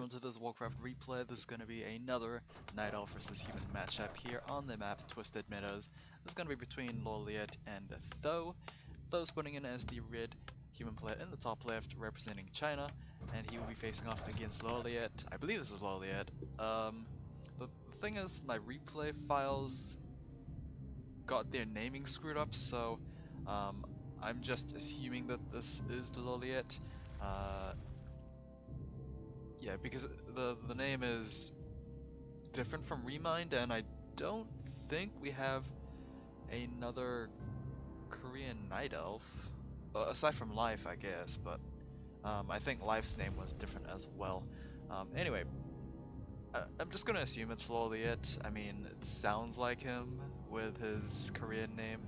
welcome to this Warcraft replay. This is going to be another Night Elf versus Human matchup here on the map Twisted Meadows. This is going to be between Lawliet and Tho. Tho's putting in as the red human player in the top left representing China, and he will be facing off against Lawliet. I believe this is Lawliet. The thing is, my replay files got their naming screwed up, so I'm just assuming that this is the Lawliet. Yeah, because the name is different from Remind, and I don't think we have another Korean Night Elf, aside from Life, I guess, but I think Life's name was different as well. Anyway, I'm just gonna assume it's Lawliet. I mean, it sounds like him with his Korean name,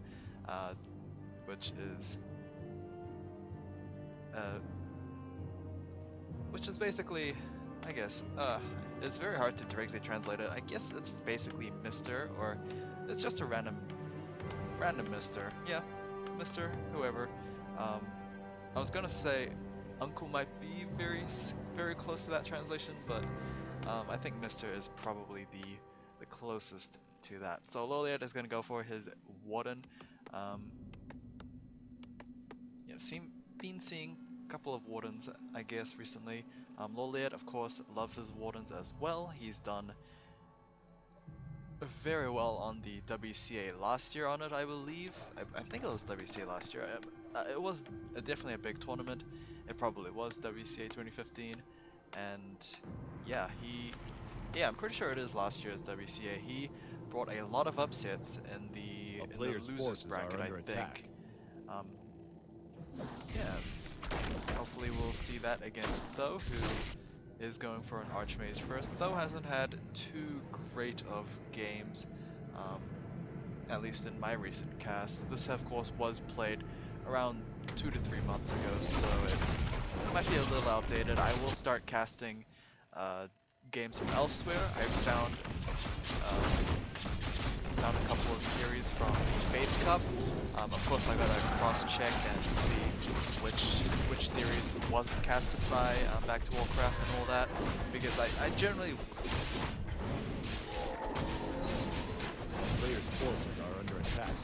which is basically, I guess, it's very hard to directly translate it. I guess it's basically Mr. or it's just a random Mr. Yeah, Mr. whoever. I was gonna say Uncle might be very close to that translation, but I think Mr. is probably the closest to that. So Lawliet is gonna go for his Warden. Yeah, been seeing couple of Wardens, I guess, recently. Lawliet, of course, loves his Wardens as well. He's done very well on the WCA last year on it, I believe. I think it was WCA last year. It was definitely a big tournament. It probably was WCA 2015, and yeah, I'm pretty sure it is last year's WCA. He brought a lot of upsets in the losers bracket, I think. Yeah. Hopefully we'll see that against Tho, who is going for an Archmage first. Tho hasn't had too great of games, at least in my recent cast. This, of course, was played around 2 to 3 months ago, so it might be a little outdated. I will start casting games from elsewhere. I found a couple of series from the Faith Cup. Of course, I gotta cross-check and see which series wasn't casted by Back to Warcraft and all that, because I generally... Players' forces are under attack.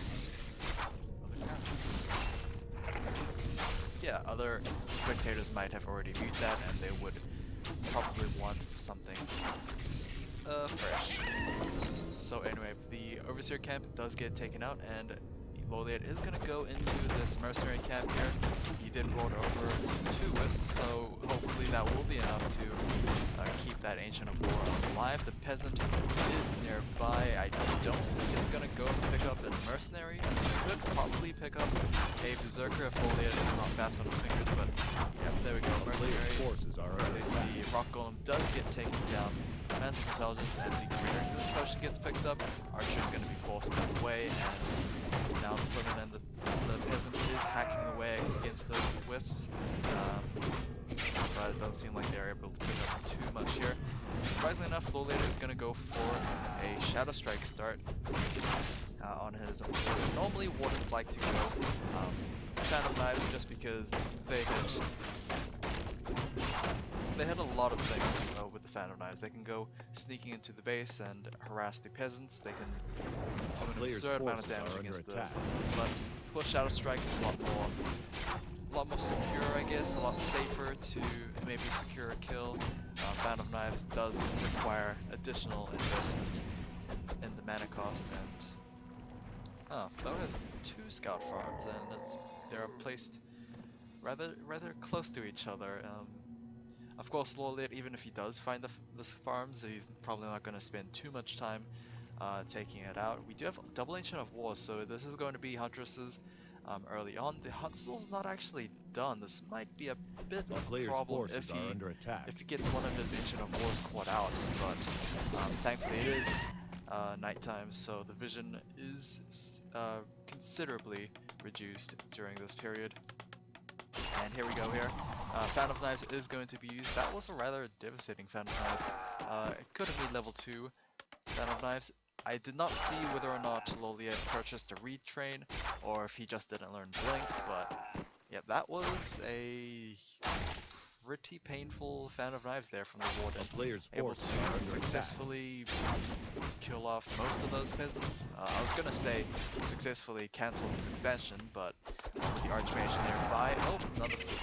Yeah, other spectators might have already viewed that, and they would probably want something fresh. So anyway, the Overseer camp does get taken out, and Lawliet is going to go into this mercenary camp here. He did roll over 2 wisps, so hopefully that will be enough to keep that Ancient of War alive. The Peasant is nearby. I don't think it's going to go pick up a mercenary. It could probably pick up a Berserker if Lawliet is not fast on his fingers, but yeah, there we go. Mercenary. Forces are at least the Rock Golem does get taken down. Man's Intelligence and the Greater Healing Potion gets picked up. Archer's going to be forced away, and now the Footman and the Peasant is hacking away against those wisps. But it doesn't seem like they're able to pick up too much here. Surprisingly enough, Lawliet is going to go for a Shadow Strike start on his own. Normally, Wardens like to go Phantom Knives just because they had a lot of things with the Phantom Knives. They can go sneaking into the base and harass the peasants. They can do an absurd amount of damage against the foes. But of course, Shadow Strike is a lot more secure, I guess, a lot safer to maybe secure a kill. Phantom Knives does require additional investment in the mana cost, and Tho has 2 scout farms, and they're placed rather close to each other. Of course, Lawliet, even if he does find the farms, he's probably not going to spend too much time taking it out. We do have double Ancient of War, so this is going to be Huntresses early on. The Huntsville's not actually done. This might be a bit of a problem if he gets one of his Ancient of Wars caught out, but thankfully it is nighttime, so the vision is considerably reduced during this period. And here we go here. Phantom Knives is going to be used. That was a rather devastating Phantom Knives. It could have been level 2 Phantom Knives. I did not see whether or not Lawliet purchased a retrain, or if he just didn't learn Blink, but yeah, that was a pretty painful fan of knives there from the Warden. Player's Able forces to are under successfully kill off most of those peasants. I was gonna say successfully cancel this expansion, but with the Archmage nearby,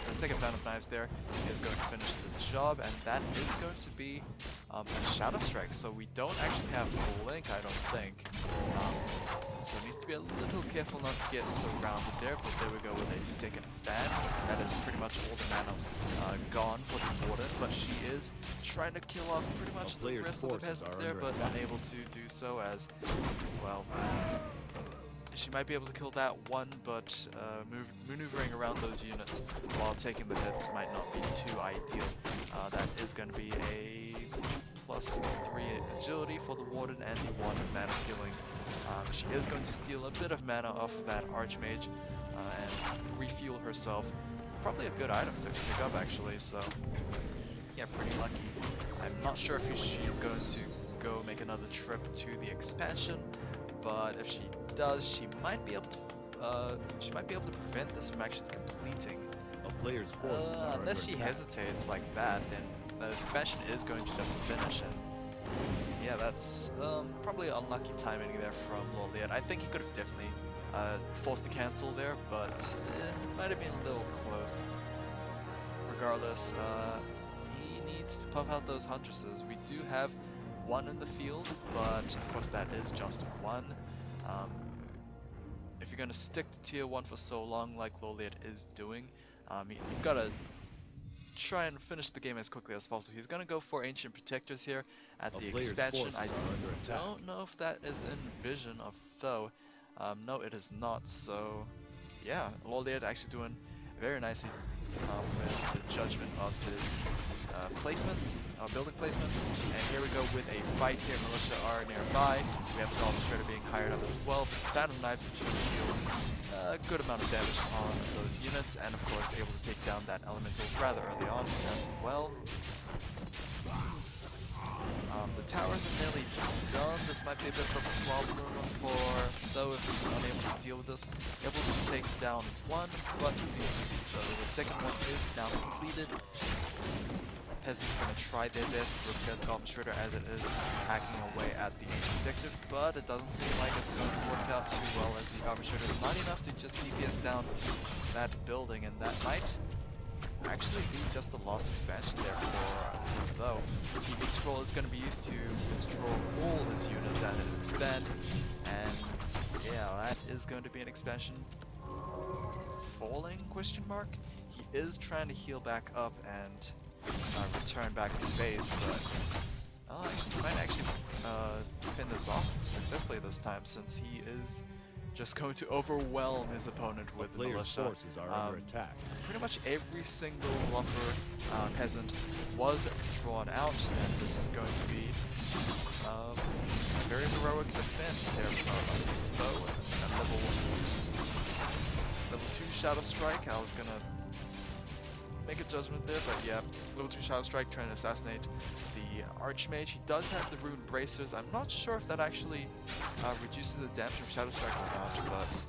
the second fan of knives there is going to finish the job, and that is going to be a Shadow Strike. So we don't actually have Blink, I don't think. So needs to be a little careful not to get surrounded there, but there we go with a second fan. That is pretty much all the mana gone for the Warden, but she is trying to kill off pretty much the rest of the peasants there, but unable to do so as, well, she might be able to kill that one, but maneuvering around those units while taking the hits might not be too ideal. That is going to be a +3 agility for the Warden and the 1 mana healing. She is going to steal a bit of mana off of that Archmage and refuel herself. Probably a good item to pick up actually, so yeah, pretty lucky. I'm not sure if she's going to go make another trip to the expansion, but if she does, she might be able to prevent this from actually completing. A player's forces are unless she under attack. hesitates like that, then the expansion is going to just finish, and yeah, that's probably unlucky timing there from Lawliet. I think he could have definitely forced a cancel there, but it might have been a little close. Regardless, he needs to puff out those Huntresses. We do have one in the field, but of course that is just one. If you're going to stick to tier 1 for so long like Lawliet is doing, he's got to try and finish the game as quickly as possible. He's going to go for Ancient Protectors here at the expansion. I don't know if that is in vision of Though. No, it is not. So yeah, Lawliet actually doing very nicely with the judgment of his building placement. And here we go with a fight here. Militia are nearby. We have the Goblin Shredder being hired up as well. Phantom Knives is going to deal a good amount of damage on those units, and of course able to take down that elemental rather early on as well. The towers are nearly done. This might be a bit of a problem for Though if he's unable to deal with this. Able to take down one, but the second one is now completed. Peasants are going to try their best to repair the Goblin Shredder as it is hacking away at the objective, but it doesn't seem like it's going to work out too well as the Goblin Shredder is not enough to just DPS down that building, and that might actually be just a lost expansion there for Though. The TV scroll is going to be used to destroy all his units and expand, and yeah, that is going to be an expansion falling question mark. He is trying to heal back up and return back to base, but actually, he might actually fend this off successfully this time, since he is just going to overwhelm his opponent with the militia. Forces are under attack. Pretty much every single lumber peasant was drawn out, and this is going to be a very heroic defense there from Though. And level 2 Shadow Strike. I was gonna make a judgment there, but yeah, level 2 Shadow Strike trying to assassinate the Archmage. He does have the Rune Bracers. I'm not sure if that actually reduces the damage from Shadow Strike or not, but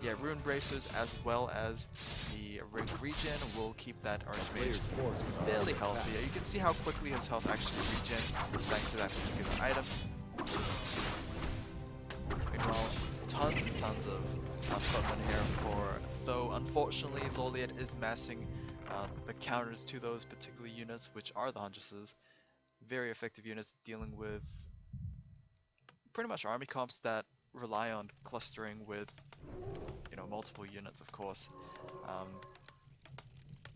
yeah, Rune Bracers as well as the Ring Regen will keep that Archmage fairly healthy. You can see how quickly his health actually regens thanks to that particular item. Meanwhile, tons and tons of footmen here for Though. Unfortunately, Lawliet is massing the counters to those particular units, which are the Huntresses. Very effective units dealing with pretty much army comps that rely on clustering with, you know, multiple units, of course.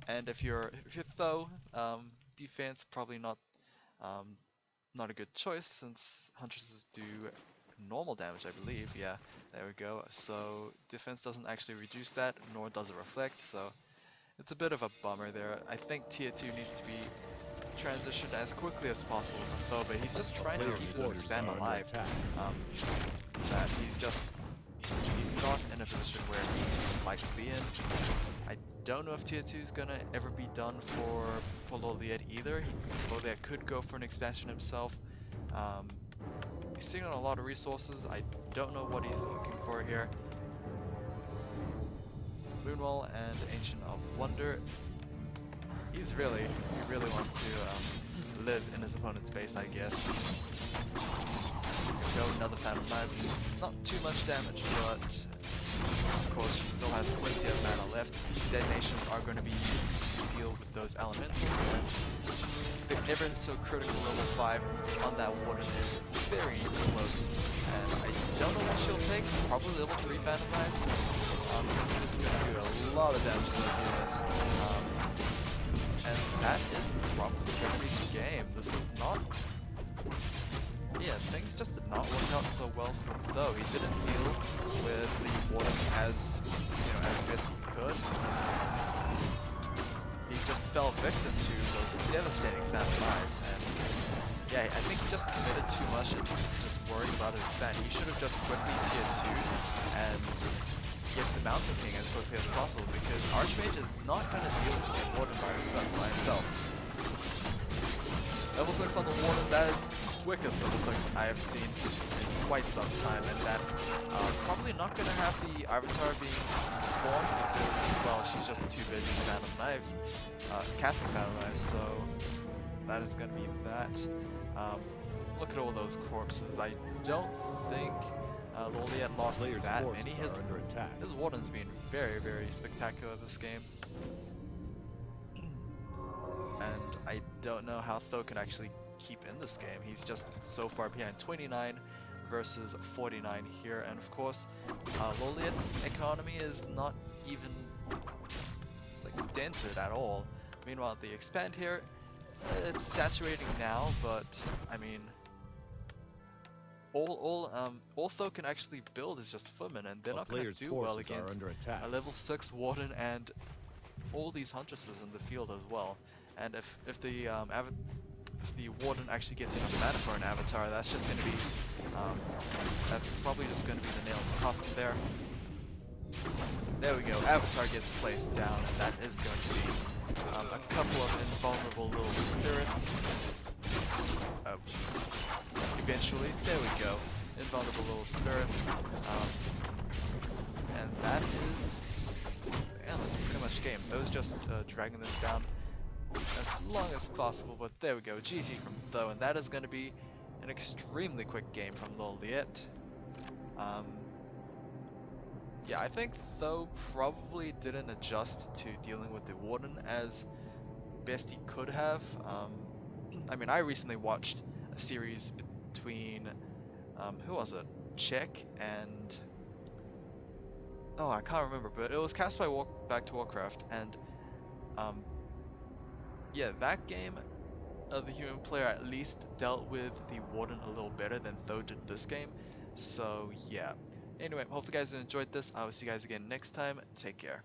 And if you're Though, defense probably not a good choice, since Huntresses do normal damage, I believe. Yeah, there we go. So defense doesn't actually reduce that, nor does it reflect. So it's a bit of a bummer there. I think tier 2 needs to be transitioned as quickly as possible for Though, but he's just trying to keep this expand alive. That he's not in a position where he likes to be in. I don't know if tier 2 is gonna ever be done for Lawliet either. Lawliet could go for an expansion himself. He's sitting on a lot of resources. I don't know what he's looking for here. Moonwall and Ancient of Wonder. he really wants to live in his opponent's base, I guess. Go another Phantom Knives. Not too much damage, but of course she still has plenty of mana left. Detonations are going to be used to deal with those elementals. The ever so critical level 5 on that Warden is very close. And I don't know what she'll take. Probably level 3 Phantom Knives. Just going to do a lot of damage to those units. And that is probably going to be the game. This is not... Yeah, things just did not work out so well for Tho. He didn't deal with the Warden as, as best he could. He just fell victim to those devastating Phantom Knives, and yeah, I think he just committed too much into just worrying about his expand. He should have just quickly tier 2 and get the Mountain King as quickly as possible, because Archmage is not going to deal with the Warden by himself. Level 6 on the Warden, that is quickest level 6 I have seen in quite some time, and that probably not going to have the Avatar being spawned because, well, she's just too busy Phantom Knives, casting Phantom Knives, so that is going to be that. Look at all those corpses. I don't think Lawliet lost that many. His Warden's been very, very spectacular this game. And I don't know how Tho can actually keep in this game. He's just so far behind. 29 versus 49 here, and of course Lawliet's economy is not even like dented at all. Meanwhile the expand here, it's saturating now, but I mean all Tho can actually build is just Footman, and they're not going to do well against a level 6 Warden and all these Huntresses in the field as well. And if the Warden actually gets enough mana for an Avatar, that's just going to be, that's probably just going to be the nail in the coffin there. There we go, Avatar gets placed down, and that is going to be a couple of invulnerable little spirits. Eventually, there we go, invulnerable little spirits. And that is, yeah, that's pretty much game. Those just dragging this down as long as possible, but there we go, GG from Tho, and that is going to be an extremely quick game from Lawliet. Yeah, I think Tho probably didn't adjust to dealing with the Warden as best he could have. I mean, I recently watched a series between, who was it? Czech and... oh, I can't remember, but it was cast by Back to Warcraft, and yeah, that game, the human player at least dealt with the Warden a little better than Tho did this game. So yeah. Anyway, hope you guys enjoyed this. I will see you guys again next time. Take care.